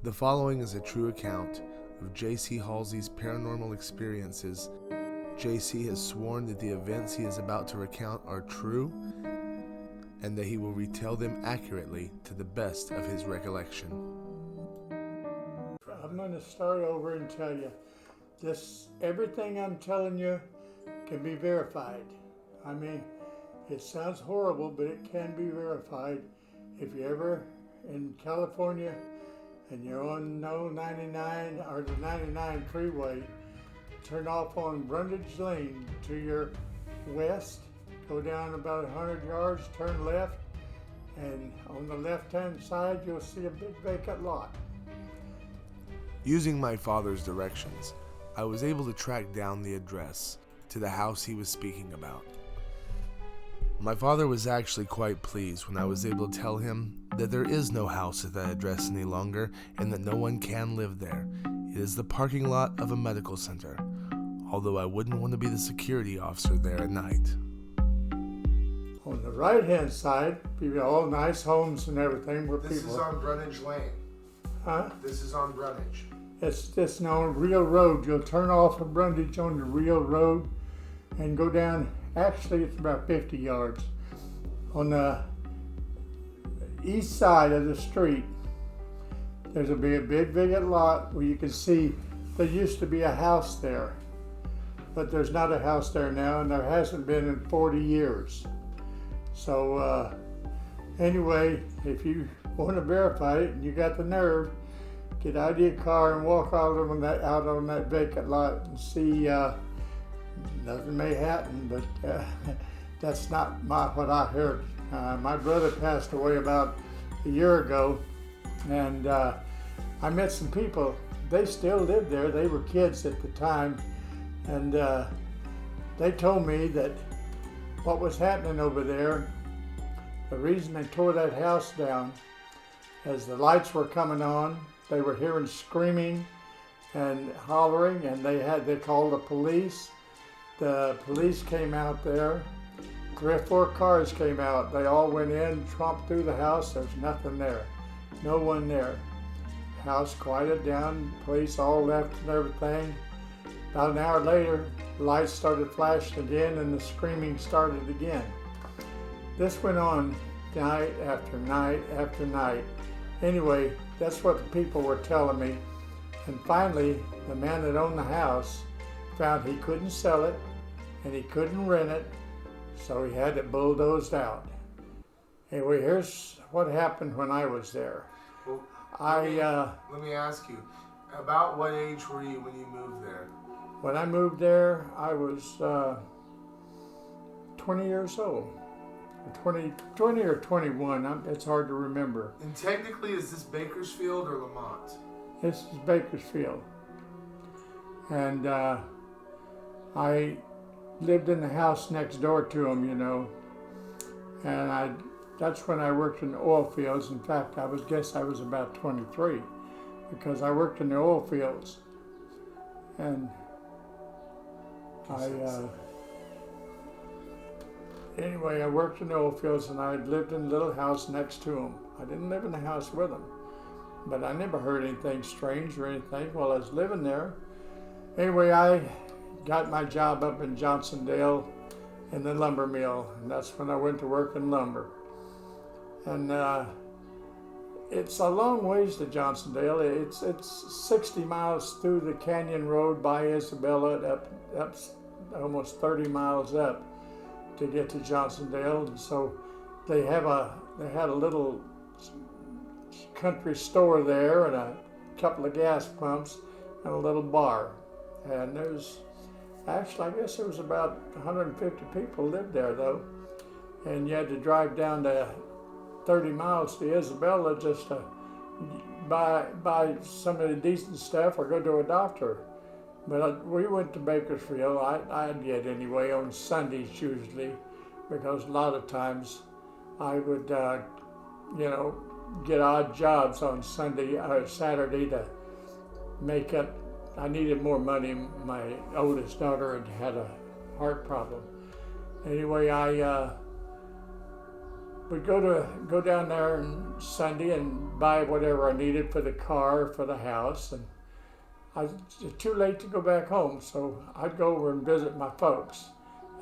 The following is a true account of J.C. Halsey's paranormal experiences. J.C. has sworn that the events he is about to recount are true and that he will retell them accurately to the best of his recollection. I'm going to start over and tell you everything I'm telling you can be verified. I mean, it sounds horrible, but it can be verified. If you're ever in California and you're on 99 or the 99 freeway, turn off on Brundage Lane to your west, go down about 100 yards, turn left, and on the left-hand side, you'll see a big vacant lot. Using my father's directions, I was able to track down the address to the house he was speaking about. My father was actually quite pleased when I was able to tell him that there is no house at that address any longer and that no one can live there. It is the parking lot of a medical center, although I wouldn't want to be the security officer there at night. On the right-hand side, all nice homes and everything where This is on Brundage Lane. Huh? This is on Brundage. It's just on Real Road. You'll turn off of Brundage on the Real Road and go down. Actually, it's about 50 yards. On the east side of the street, there's a big vacant lot where you can see there used to be a house there, but there's not a house there now, and there hasn't been in 40 years. So anyway, if you want to verify it and you got the nerve, get out of your car and walk out on that vacant lot and see. Nothing may happen, but that's not what I heard. My brother passed away about a year ago, and I met some people. They still lived there. They were kids at the time, and they told me that what was happening over there, the reason they tore that house down, as the lights were coming on, they were hearing screaming and hollering, and they called the police. The police came out there. 3 or 4 cars came out. They all went in, tromped through the house. There's nothing there. No one there. House quieted down. Police all left and everything. About an hour later, the lights started flashing again and the screaming started again. This went on night after night after night. Anyway, that's what the people were telling me. And finally, the man that owned the house found he couldn't sell it and he couldn't rent it, so he had it bulldozed out. Anyway, here's what happened when I was there. Well, let me ask you, about what age were you when you moved there? When I moved there, I was 20 years old. 20 or 21, it's hard to remember. And technically, is this Bakersfield or Lamont? This is Bakersfield. And I lived in the house next door to him, and that's when I worked in the oil fields. In fact, I was about 23 because I worked in the oil fields. And anyway, I worked in the oil fields and I lived in a little house next to him. I didn't live in the house with him, but I never heard anything strange or anything while I was living there. Anyway, I got my job up in Johnsondale in the lumber mill, and that's when I went to work in lumber. And it's a long ways to Johnsondale. It's 60 miles through the Canyon Road by Isabella, up almost 30 miles up to get to Johnsondale. And so they had a little country store there and a couple of gas pumps and a little bar. And I guess there was about 150 people lived there though. And you had to drive down to 30 miles to Isabella just to buy some of the decent stuff or go to a doctor. But we went to Bakersfield. I did anyway, on Sundays usually, because a lot of times I would, get odd jobs on Sunday or Saturday to make up. I needed more money. My oldest daughter had a heart problem. Anyway, I would go down there on Sunday and buy whatever I needed for the car, for the house, and I was too late to go back home, so I'd go over and visit my folks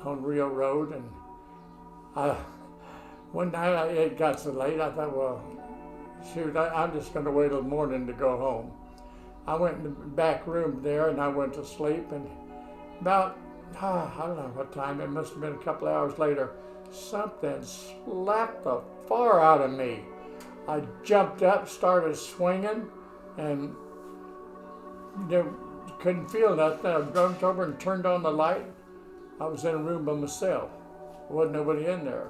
on Rio Road. And one night it got so late, I thought, well, shoot, I'm just going to wait till morning to go home. I went in the back room there and I went to sleep, and about, I don't know what time, it must have been a couple of hours later, something slapped the far out of me. I jumped up, started swinging, and couldn't feel nothing. I jumped over and turned on the light. I was in a room by myself. There wasn't nobody in there.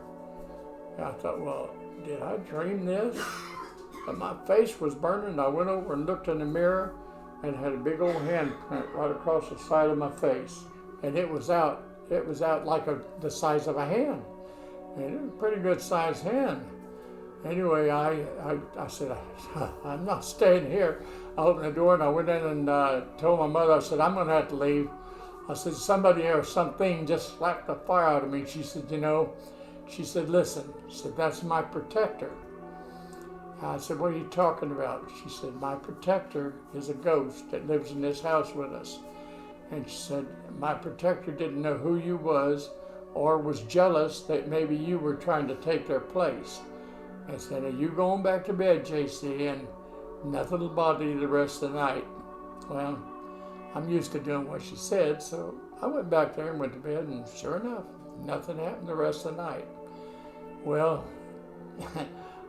And I thought, well, did I dream this? But my face was burning. I went over and looked in the mirror and had a big old handprint right across the side of my face. And it was out like the size of a hand. And it was a pretty good sized hand. Anyway, I said, I'm not staying here. I opened the door and I went in and told my mother, I said, I'm going to have to leave. I said, somebody or something just slapped the fire out of me. She said, she said, listen, she said, that's my protector. I said, what are you talking about? She said, my protector is a ghost that lives in this house with us. And she said, my protector didn't know who you was or was jealous that maybe you were trying to take their place. I said, are you going back to bed, JC, and nothing will bother you the rest of the night? Well, I'm used to doing what she said, so I went back there and went to bed, and sure enough, nothing happened the rest of the night. Well,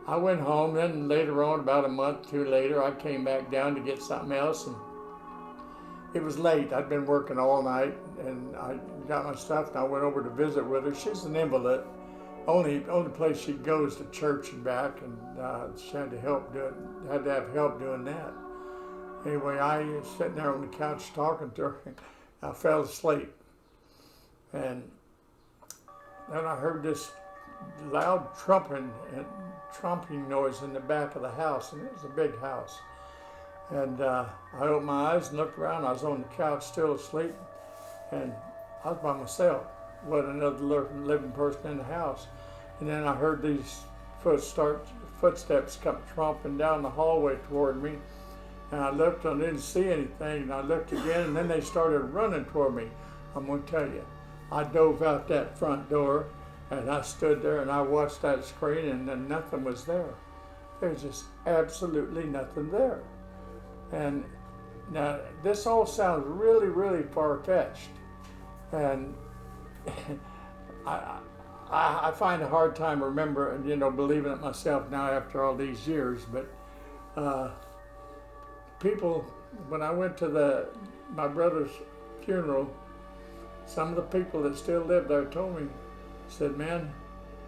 I went home, then later on, about a month or two later, I came back down to get something else, and it was late. I'd been working all night, and I got my stuff, and I went over to visit with her. She's an invalid. Only place she goes to church and back, and she had to have help doing that. Anyway, I was sitting there on the couch talking to her, and I fell asleep. And then I heard this loud trumping noise in the back of the house, and it was a big house. And I opened my eyes and looked around. I was on the couch still asleep, and I was by myself. Wasn't another living person in the house. And then I heard these footsteps come tromping down the hallway toward me. And I looked and I didn't see anything. And I looked again, and then they started running toward me. I'm going to tell you, I dove out that front door, and I stood there and I watched that screen, and then nothing was there. There's just absolutely nothing there. And now this all sounds really, really far-fetched. And I find a hard time remembering, believing it myself now after all these years. But people, when I went to my brother's funeral, some of the people that still live there told me, said, man,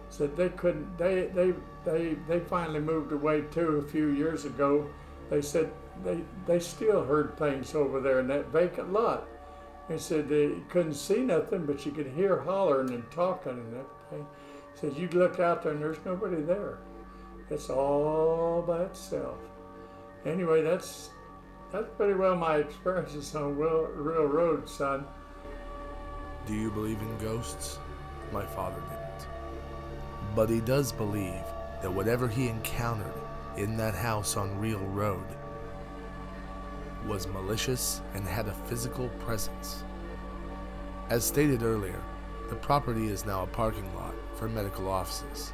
said they couldn't. They finally moved away too a few years ago. They said they still heard things over there in that vacant lot. He said they couldn't see nothing, but you could hear hollering and talking and everything. He said you'd look out there and there's nobody there. It's all by itself. Anyway, that's pretty well my experiences on Real Road, son. Do you believe in ghosts? My father didn't. But he does believe that whatever he encountered in that house on Real Road was malicious and had a physical presence. As stated earlier, the property is now a parking lot for medical offices.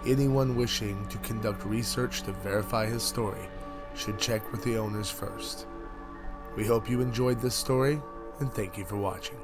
Anyone wishing to conduct research to verify his story should check with the owners first. We hope you enjoyed this story, and thank you for watching.